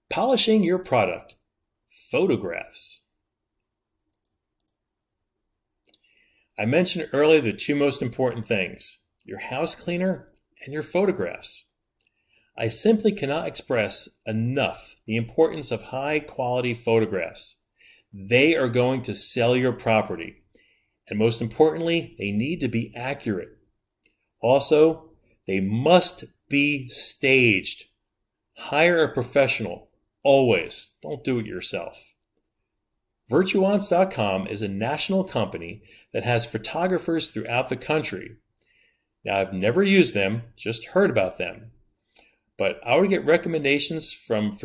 Polishing your product. Photographs. I mentioned earlier the two most important things, your house cleaner and your photographs. I simply cannot express enough the importance of high quality photographs. They are going to sell your property. And most importantly, they need to be accurate. Also, they must be staged. Hire a professional. Always. Don't do it yourself. Virtuance.com is a national company that has photographers throughout the country. Now, I've never used them, just heard about them. But I would get recommendations from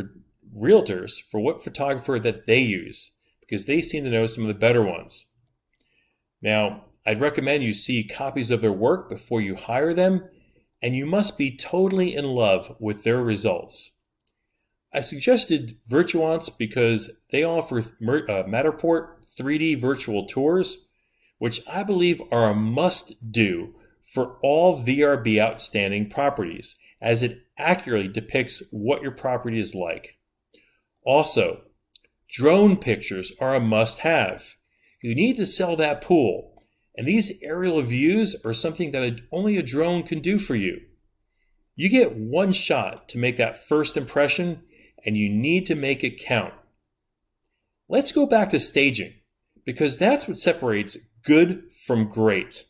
realtors for what photographer that they use, because they seem to know some of the better ones. Now, I'd recommend you see copies of their work before you hire them, and you must be totally in love with their results. I suggested Virtuance because they offer Matterport 3D virtual tours, which I believe are a must-do for all VRB outstanding properties, as it accurately depicts what your property is like. Also, drone pictures are a must-have. You need to sell that pool, and these aerial views are something that only a drone can do for you. You get one shot to make that first impression, and you need to make it count. Let's go back to staging, because that's what separates good from great.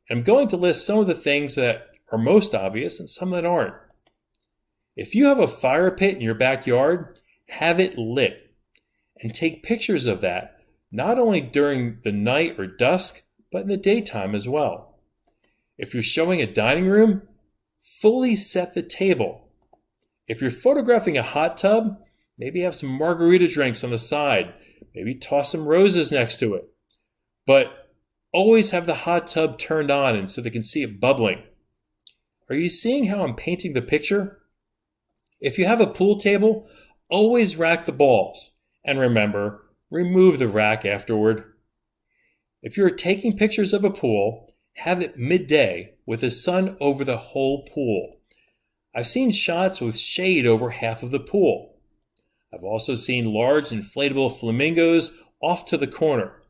And I'm going to list some of the things that are most obvious and some that aren't. If you have a fire pit in your backyard, have it lit and take pictures of that, not only during the night or dusk, but in the daytime as well. If you're showing a dining room, fully set the table. If you're photographing a hot tub, maybe have some margarita drinks on the side, maybe toss some roses next to it. But always have the hot tub turned on and so they can see it bubbling. Are you seeing how I'm painting the picture? If you have a pool table, always rack the balls. And remember, remove the rack afterward. If you're taking pictures of a pool, have it midday with the sun over the whole pool. I've seen shots with shade over half of the pool. I've also seen large inflatable flamingos off to the corner.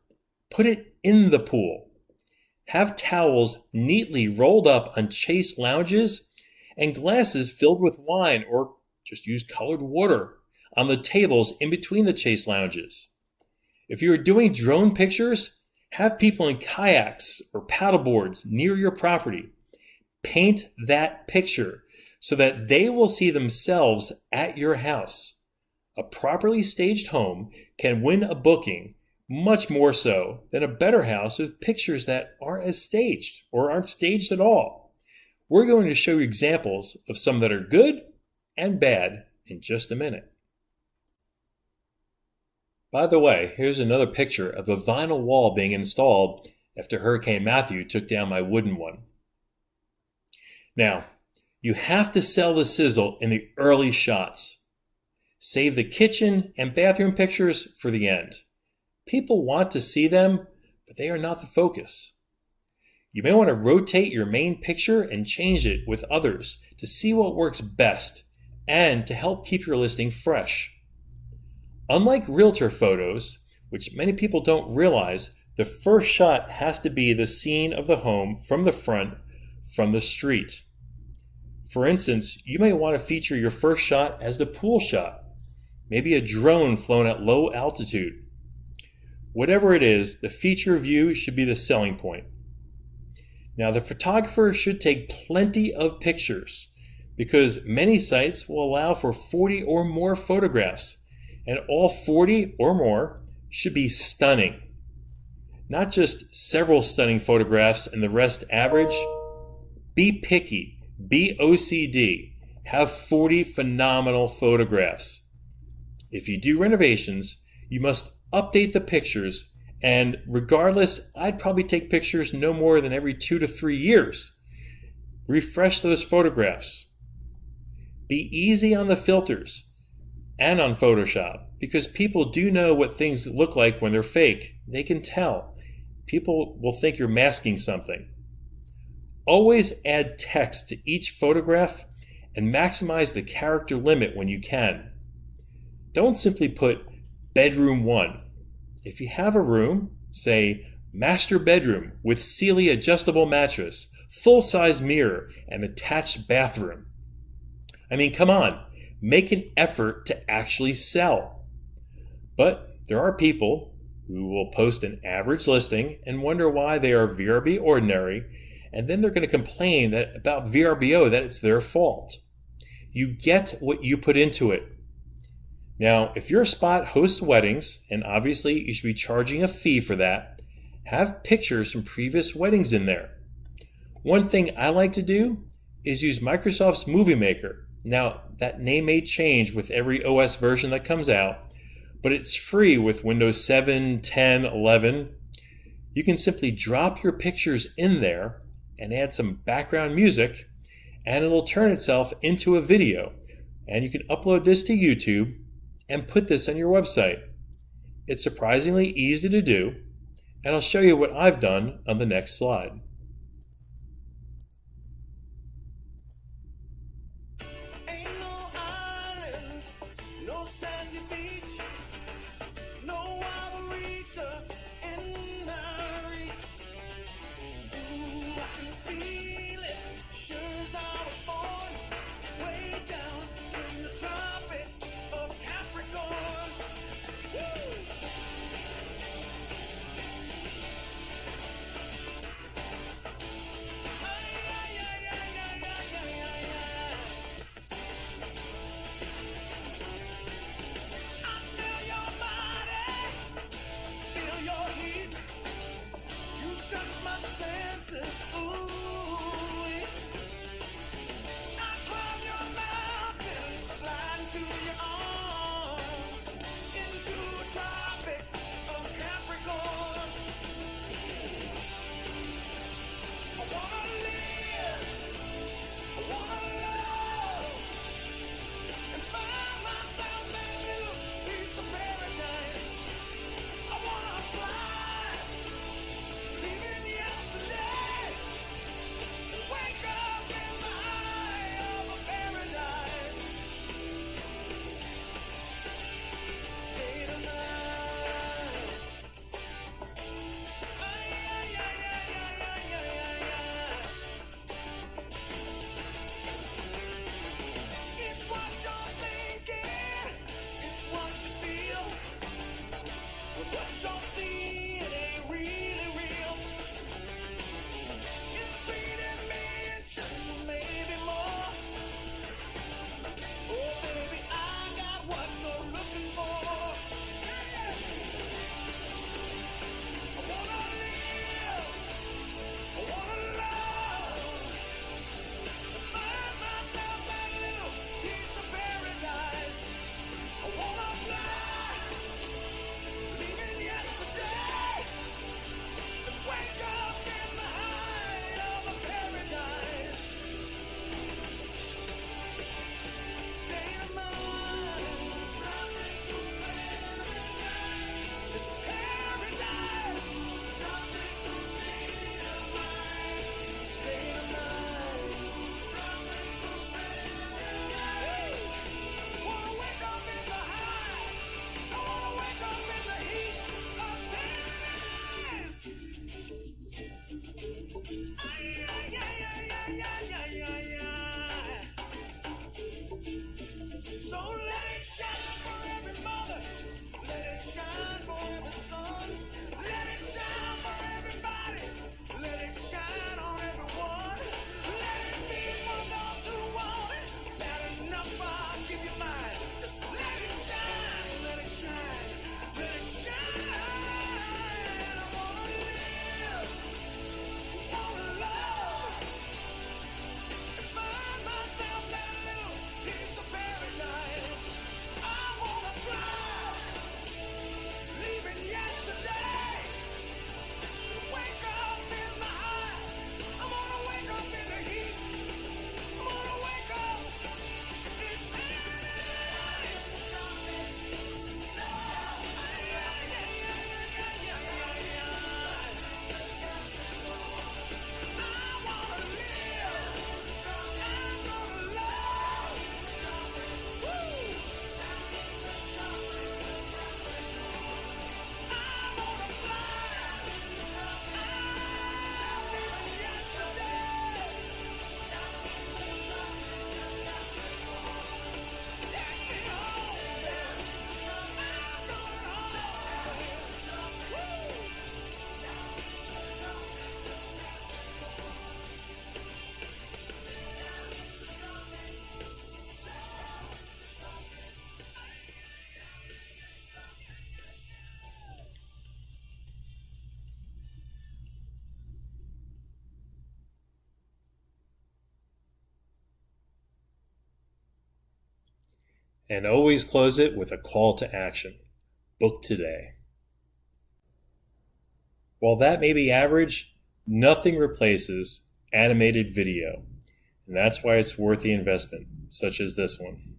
Put it in the pool. Have towels neatly rolled up on chase lounges and glasses filled with wine, or just use colored water on the tables in between the chase lounges. If you are doing drone pictures, have people in kayaks or paddleboards near your property. Paint that picture so that they will see themselves at your house. A properly staged home can win a booking much more so than a better house with pictures that aren't as staged or aren't staged at all. We're going to show you examples of some that are good and bad in just a minute. By the way, here's another picture of a vinyl wall being installed after Hurricane Matthew took down my wooden one. Now, you have to sell the sizzle in the early shots. Save the kitchen and bathroom pictures for the end. People want to see them, but they are not the focus. You may want to rotate your main picture and change it with others to see what works best and to help keep your listing fresh. Unlike realtor photos, which many people don't realize, the first shot has to be the scene of the home from the front, from the street. For instance, you may want to feature your first shot as the pool shot, maybe a drone flown at low altitude. Whatever it is, the feature view should be the selling point. Now, the photographer should take plenty of pictures because many sites will allow for 40 or more photographs, and all 40 or more should be stunning. Not just several stunning photographs and the rest average. Be picky. Be OCD. Have 40 phenomenal photographs. If you do renovations, you must update the pictures, and regardless, I'd probably take pictures no more than every 2 to 3 years. Refresh those photographs. Be easy on the filters and on Photoshop, because people do know what things look like when they're fake. They can tell. People will think you're masking something. Always add text to each photograph and maximize the character limit when you can. Don't simply put bedroom 1. If you have a room, say master bedroom with Sealy adjustable mattress, full-size mirror, and attached bathroom. I mean, come on, make an effort to actually sell. But there are people who will post an average listing and wonder why they are VRB ordinary, and then they're going to complain about VRBO that it's their fault. You get what you put into it. Now, if your spot hosts weddings, and obviously you should be charging a fee for that, have pictures from previous weddings in there. One thing I like to do is use Microsoft's Movie Maker. Now, that name may change with every OS version that comes out, but it's free with Windows 7, 10, 11. You can simply drop your pictures in there and add some background music, and it'll turn itself into a video. And you can upload this to YouTube and put this on your website. It's surprisingly easy to do, and I'll show you what I've done on the next slide. And always close it with a call to action. Book today. While that may be average, nothing replaces animated video. And that's why it's worth the investment, such as this one.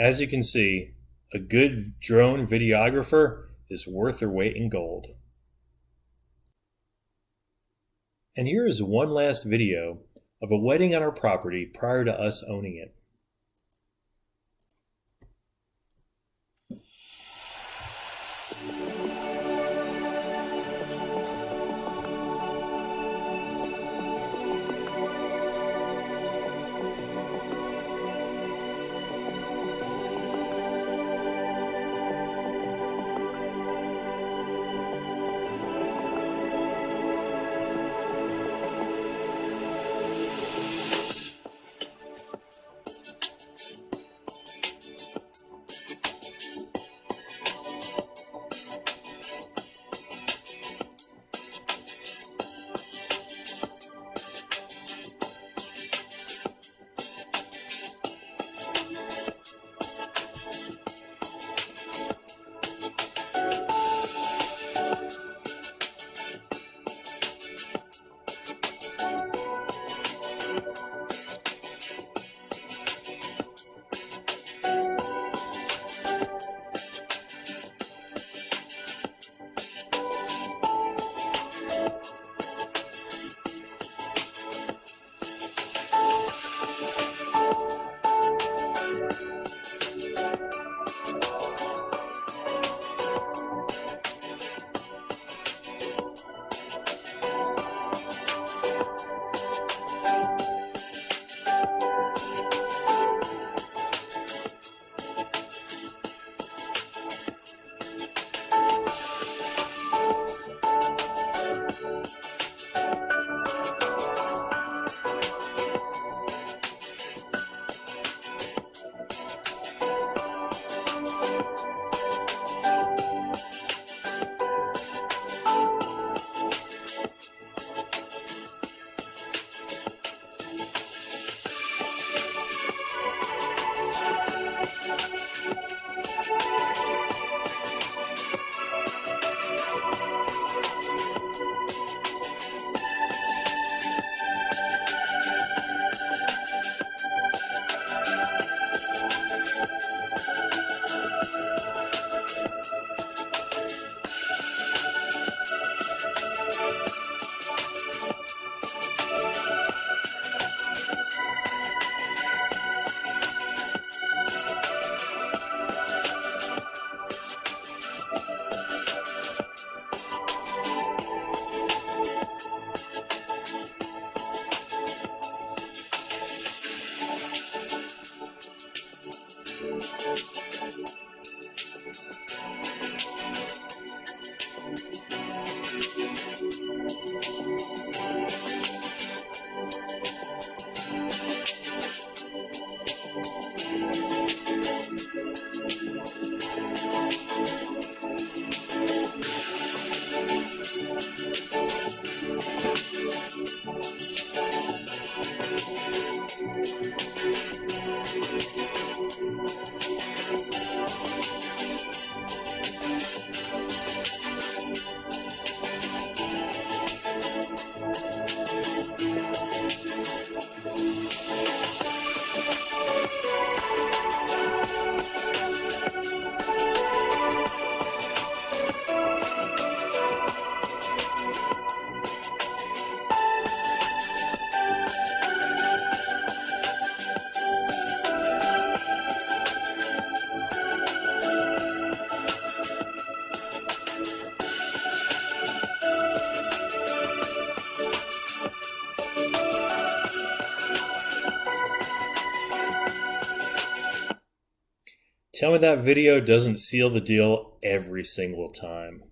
As you can see, a good drone videographer is worth their weight in gold. And here is one last video of a wedding on our property prior to us owning it. Tell me that video doesn't seal the deal every single time.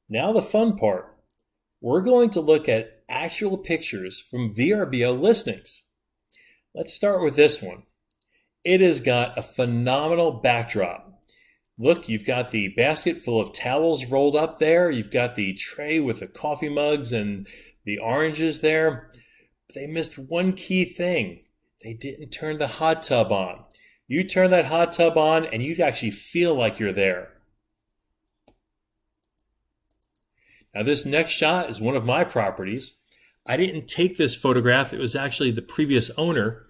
Now the fun part. We're going to look at actual pictures from VRBO listings. Let's start with this one. It has got a phenomenal backdrop. Look, you've got the basket full of towels rolled up there. You've got the tray with the coffee mugs and the oranges there. But they missed one key thing. They didn't turn the hot tub on. You turn that hot tub on and you'd actually feel like you're there. Now this next shot is one of my properties. I didn't take this photograph. It was actually the previous owner.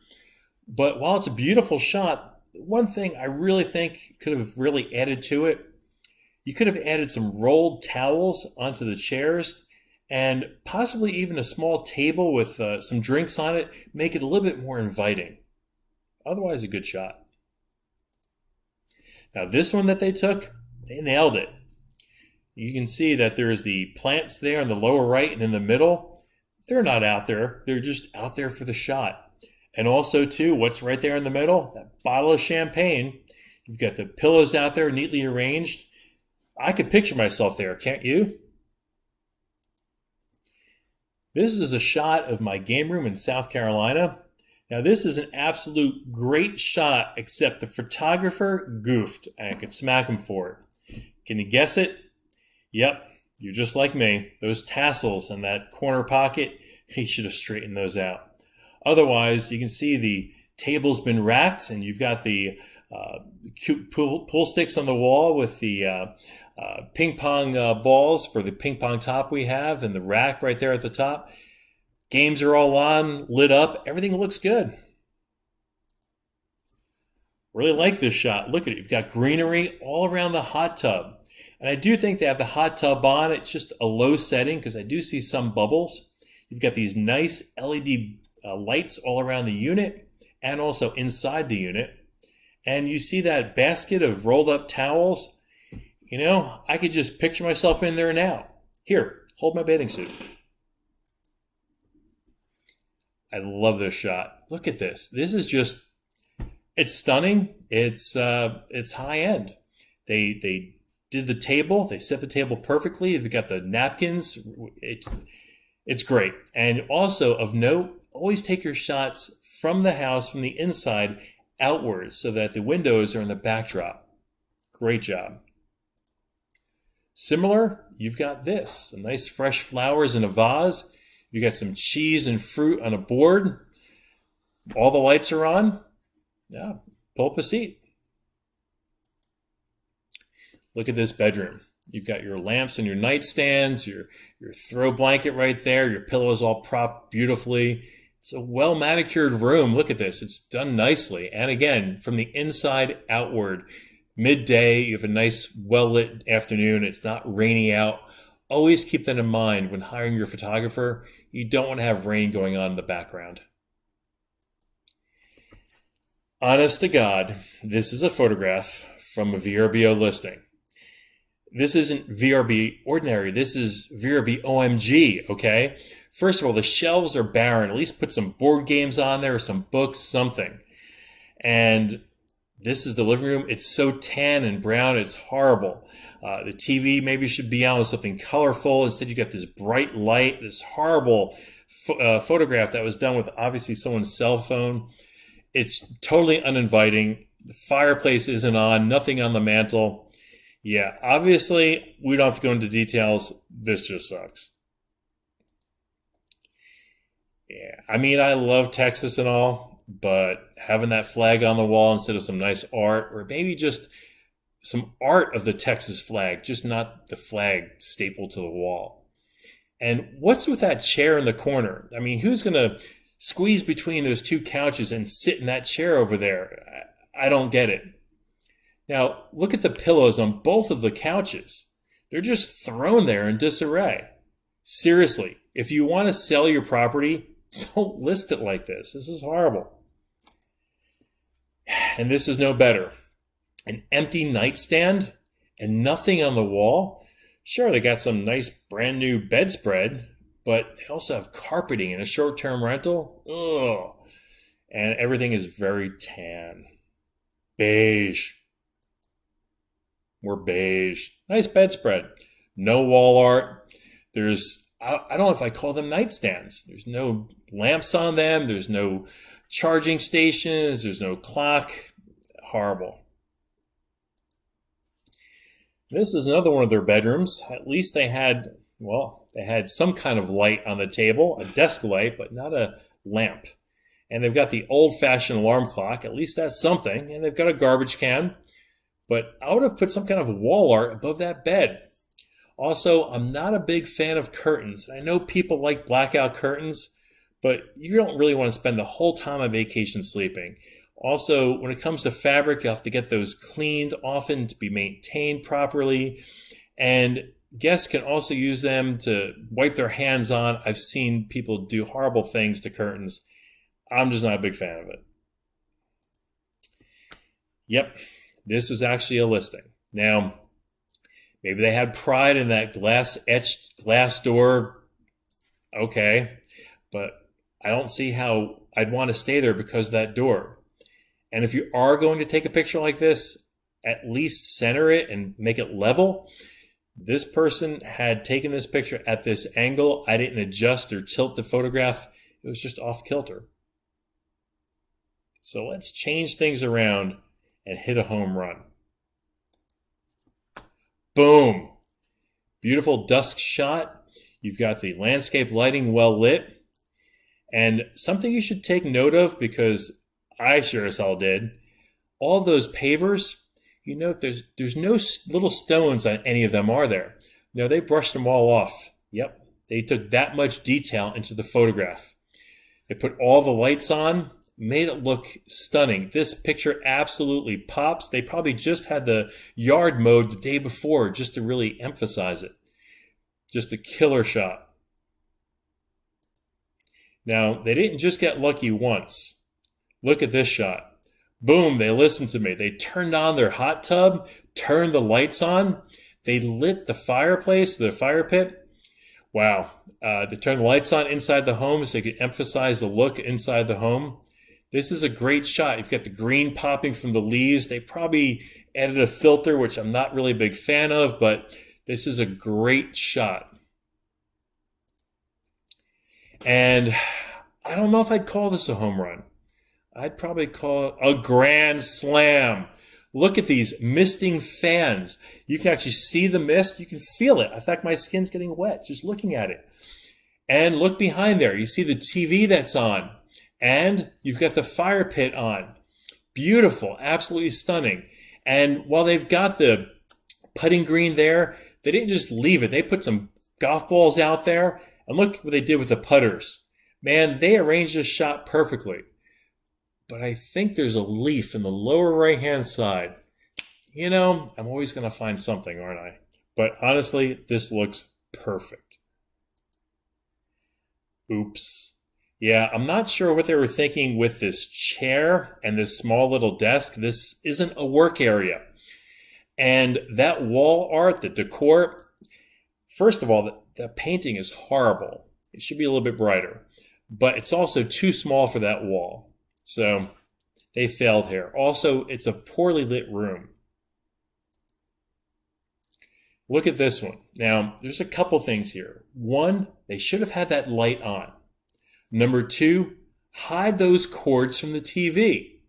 But while it's a beautiful shot, one thing I really think could have really added to it, you could have added some rolled towels onto the chairs and possibly even a small table with some drinks on it, make it a little bit more inviting. Otherwise, a good shot. Now this one that they took, they nailed it. You can see that there's the plants there in the lower right and in the middle. They're not out there. They're just out there for the shot. And also, too, what's right there in the middle? That bottle of champagne. You've got the pillows out there neatly arranged. I could picture myself there, can't you? This is a shot of my game room in South Carolina. Now, this is an absolute great shot, except the photographer goofed, and I could smack him for it. Can you guess it? Yep, you're just like me. Those tassels in that corner pocket, he should have straightened those out. Otherwise, you can see the table's been racked, and you've got the cute pool sticks on the wall with the ping pong balls for the ping pong top we have, and the rack right there at the top. Games are all on, lit up. Everything looks good. Really like this shot. Look at it. You've got greenery all around the hot tub. And I do think they have the hot tub on. It's just a low setting because I do see some bubbles. You've got these nice LED lights all around the unit and also inside the unit. And you see that basket of rolled up towels. You know, I could just picture myself in there now. Here, hold my bathing suit. I love this shot. Look at this. This is just, it's stunning. It's high end. They did the table. They set the table perfectly. They've got the napkins. It's great. And also of note, always take your shots from the house, from the inside outwards so that the windows are in the backdrop. Great job. Similar, you've got this, some nice fresh flowers in a vase. You got some cheese and fruit on a board. All the lights are on. Yeah, pull up a seat. Look at this bedroom. You've got your lamps and your nightstands, your throw blanket right there. Your pillows all propped beautifully. It's a well manicured room. Look at this. It's done nicely. And again, from the inside outward, midday, you have a nice well lit afternoon. It's not rainy out. Always keep that in mind when hiring your photographer. You don't want to have rain going on in the background. Honest to God, this is a photograph from a VRBO listing. This isn't VRB ordinary. This is VRB OMG, okay? First of all, the shelves are barren. At least put some board games on there, some books, something. And This is the living room. It's so tan and brown, it's horrible. The TV maybe should be on with something colorful. Instead, you got this bright light, this horrible photograph that was done with obviously someone's cell phone. It's totally uninviting. The fireplace isn't on, nothing on the mantle. Yeah, obviously, we don't have to go into details. This just sucks. Yeah, I mean, I love Texas and all, but having that flag on the wall instead of some nice art, or maybe just some art of the Texas flag, just not the flag stapled to the wall. And what's with that chair in the corner? I mean, who's going to squeeze between those two couches and sit in that chair over there? I don't get it. Now, look at the pillows on both of the couches. They're just thrown there in disarray. Seriously, if you want to sell your property, don't list it like this. This is horrible. And this is no better. An empty nightstand and nothing on the wall. Sure, they got some nice brand new bedspread, but they also have carpeting and a short-term rental. Ugh. And everything is very tan. Beige. More beige. Nice bedspread. No wall art. I don't know if I call them nightstands. There's no lamps on them. There's no charging stations. There's no clock. Horrible. This is another one of their bedrooms. At least they had some kind of light on the table, a desk light, but not a lamp. And they've got the old-fashioned alarm clock. At least that's something. And they've got a garbage can. But I would have put some kind of wall art above that bed. Also, I'm not a big fan of curtains. I know people like blackout curtains, but you don't really want to spend the whole time on vacation sleeping. Also, when it comes to fabric, you have to get those cleaned often to be maintained properly. And guests can also use them to wipe their hands on. I've seen people do horrible things to curtains. I'm just not a big fan of it. Yep, this was actually a listing. Now, maybe they had pride in that etched glass door. Okay, but I don't see how I'd want to stay there because of that door. And if you are going to take a picture like this, at least center it and make it level. This person had taken this picture at this angle. I didn't adjust or tilt the photograph. It was just off kilter. So let's change things around and hit a home run. Boom. Beautiful dusk shot. You've got the landscape lighting well lit. And something you should take note of, because I sure as hell did, all those pavers, you note there's no little stones on any of them, are there? No, they brushed them all off. Yep, they took that much detail into the photograph. They put all the lights on, made it look stunning. This picture absolutely pops. They probably just had the yard mowed the day before just to really emphasize it. Just a killer shot. Now, they didn't just get lucky once. Look at this shot. Boom, they listened to me. They turned on their hot tub, turned the lights on. They lit the fireplace, the fire pit. Wow. They turned the lights on inside the home so they could emphasize the look inside the home. This is a great shot. You've got the green popping from the leaves. They probably added a filter, which I'm not really a big fan of, but this is a great shot. And I don't know if I'd call this a home run. I'd probably call it a grand slam. Look at these misting fans. You can actually see the mist. You can feel it. In fact, my skin's getting wet just looking at it. And look behind there. You see the TV that's on. And you've got the fire pit on. Beautiful. Absolutely stunning. And while they've got the putting green there, they didn't just leave it. They put some golf balls out there. And look what they did with the putters. Man, they arranged this shot perfectly. But I think there's a leaf in the lower right-hand side. You know, I'm always going to find something, aren't I? But honestly, this looks perfect. Oops. Yeah, I'm not sure what they were thinking with this chair and this small little desk. This isn't a work area. And that wall art, the decor, first of all, the painting is horrible. It should be a little bit brighter. But it's also too small for that wall. So They failed here. Also, it's a poorly lit room. Look at this one. Now, there's a couple things here. One, they should have had that light on. Number two, hide those cords from the TV.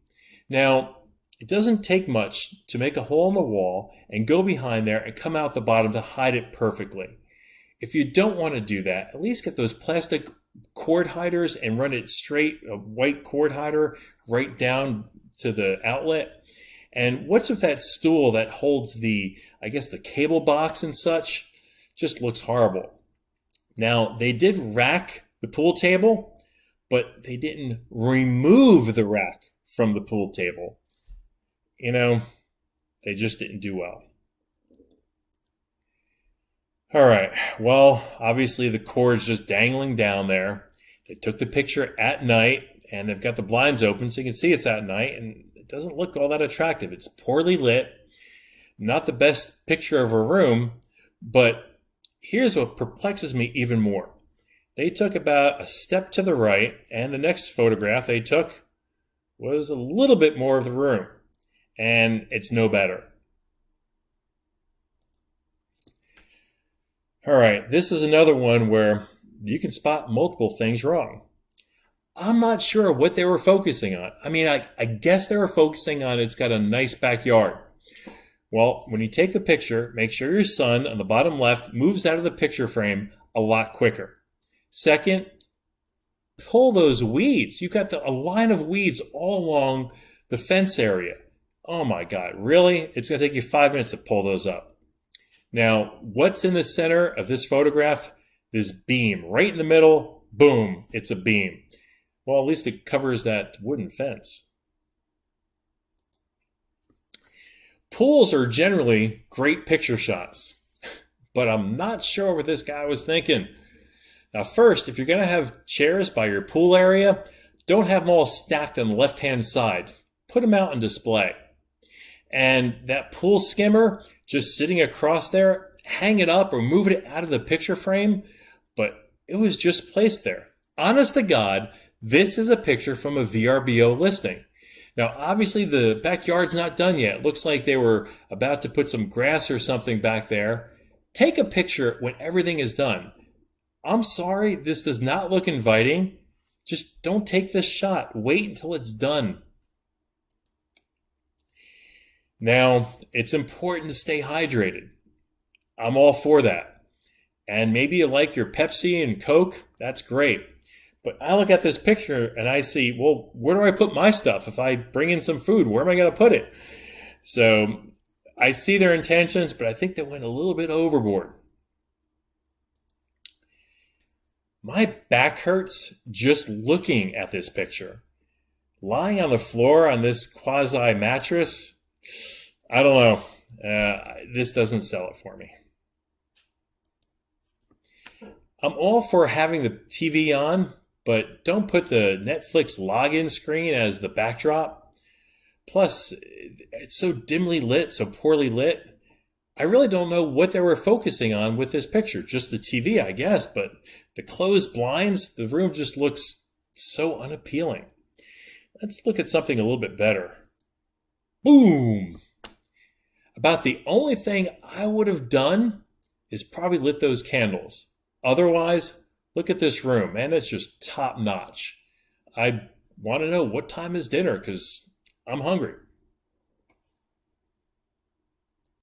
Now, it doesn't take much to make a hole in the wall and go behind there and come out the bottom to hide it perfectly. If you don't want to do that, at least get those plastic cord hiders and run it straight, a white cord hider, right down to the outlet. And what's with that stool that holds the cable box and such? Just looks horrible. Now, they did rack the pool table, but they didn't remove the rack from the pool table. They just didn't do well. All right, well, obviously the cord's just dangling down there. They took the picture at night, and they've got the blinds open so you can see it's at night, and it doesn't look all that attractive. It's poorly lit, not the best picture of a room, but here's what perplexes me even more. They took about a step to the right, and the next photograph they took was a little bit more of the room, and it's no better. All right, this is another one where you can spot multiple things wrong. I'm not sure what they were focusing on. I guess they were focusing on it's got a nice backyard. Well, when you take the picture, make sure your son on the bottom left moves out of the picture frame a lot quicker. Second, pull those weeds. You've got a line of weeds all along the fence area. Oh my God, really? It's going to take you 5 minutes to pull those up. Now, what's in the center of this photograph? This beam. Right in the middle, boom, it's a beam. Well, at least it covers that wooden fence. Pools are generally great picture shots, but I'm not sure what this guy was thinking. Now, first, if you're going to have chairs by your pool area, don't have them all stacked on the left-hand side. Put them out on display. And that pool skimmer just sitting across there, hang it up or move it out of the picture frame, but it was just placed there. Honest to God, this is a picture from a VRBO listing. Now, obviously, the backyard's not done yet. It looks like they were about to put some grass or something back there. Take a picture when everything is done. I'm sorry, this does not look inviting. Just don't take this shot. Wait until it's done. Now, it's important to stay hydrated. I'm all for that. And maybe you like your Pepsi and Coke. That's great. But I look at this picture and I see, well, where do I put my stuff? If I bring in some food, where am I going to put it? So I see their intentions, but I think they went a little bit overboard. My back hurts just looking at this picture. Lying on the floor on this quasi mattress, I don't know. This doesn't sell it for me. I'm all for having the TV on, but don't put the Netflix login screen as the backdrop. Plus, it's so dimly lit, so poorly lit. I really don't know what they were focusing on with this picture. Just the TV, I guess, but the closed blinds, the room just looks so unappealing. Let's look at something a little bit better. Boom! About the only thing I would have done is probably lit those candles. Otherwise, look at this room, man, it's just top notch. I want to know what time is dinner because I'm hungry.